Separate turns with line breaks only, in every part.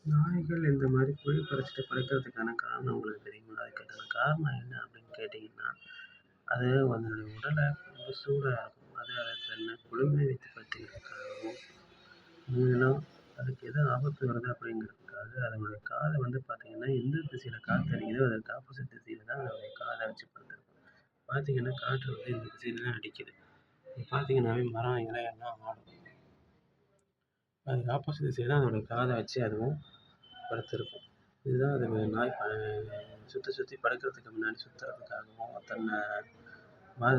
நாய்கள் இந்த மாதிரி குழி பறிச்சுட்டு படுக்கிறதுக்கான காரணம் உங்களுக்கு தெரியுமா? அதுக்கான காரணம் என்ன அப்படின்னு கேட்டிங்கன்னா, அது அதனுடைய உடலை ரொம்ப சூடாக இருக்கும். அது தன்னை குளுமை வைத்து படுத்திக்கிறதுக்காகவும், இதெல்லாம் அதுக்கு எதோ ஆபத்து வருது அப்படிங்கிறதுக்காக அதனுடைய காதை வந்து பார்த்தீங்கன்னா, எந்த திசையில் காற்று அடிக்குதோ அதற்கு ஆப்போசிட் திசையில் தான் அதனுடைய காதை வச்சு படுத்திருக்கும். பார்த்தீங்கன்னா காற்று வந்து இந்த திசையில் தான் அடிக்குது. இது பார்த்தீங்கன்னாவே மரம், இலை எல்லாம் ஆடும். அதுக்கு ஆப்போசிட் திசையில் தான் அதனுடைய காதை வச்சு அதுவும் படுத்திருக்கும். இதுதான் அது நாய் சுற்றி படுக்கிறதுக்கு முன்னாடி சுற்றுறதுக்காகவும் தன்னை மாத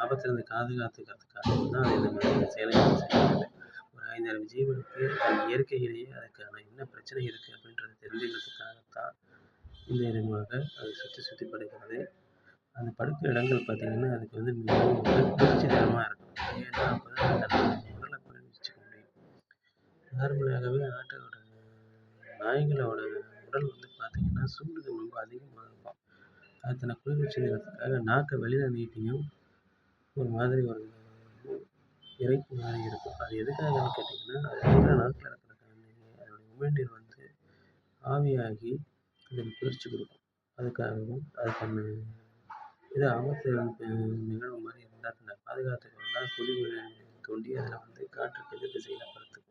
ஆபத்துலேருந்து பாதுகாத்துக்கிறதுக்காகவும் தான் அது இந்த மாதிரி செயல்களை செய்கிறது. ஒரு 5 ஜீவனுக்கு அது இயற்கையிலேயே அதுக்கான என்ன பிரச்சனை இருக்குது அப்படின்றத தெரிஞ்சுக்கிறதுக்காகத்தான் இந்த விதமாக அது சுற்றி படுக்கிறது. அந்த படுக்கிற இடங்கள் பார்த்தீங்கன்னா அதுக்கு வந்து மிகவும் குளிர்ச்சி தரமாக இருக்கணும். ஏன்னா அப்போ தான் அது தன்னோட உடலை குளிர்விச்சுக்க முடியும். நார்மலாகவே நாய்களோட உடல் வந்து பார்த்தீங்கன்னா சூடு ரொம்ப அதிகமாக இருக்கும். அது தன்னை குளிர்விச்சுக்கிறதுக்காக நாக்கை வெளியில் நீட்டியும் ஒரு மாதிரி ஒரு இறைப்பு மாதிரி இருக்கும். அது எதுக்காகன்னு கேட்டிங்கன்னா, அது இருக்கிற நாக்கில் இருக்கிற அதோடைய உமிழ்நீர் வந்து ஆவியாகி அதுக்கு குளிர்ச்சி கொடுக்கும். அதுக்காகவும் அது தன்னை ஏதோ ஆபத்து நிகழ்வு மாதிரி இருந்தால் தன்னை பாதுகாத்துக்கணும்னா குழி தோண்டி அதில் வந்து காற்றுக்கு எதிர் திசையில் படுத்துக்கும்.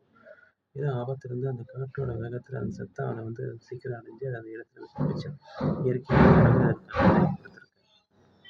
ஏதோ ஆபத்து இருந்தால் அந்த காற்றோட வேகத்தில் அந்த சத்தம் அதை வந்து சீக்கிரம் அடைஞ்சு அதை அந்த இடத்துல பிடிச்சி இயற்கையாக அதற்கான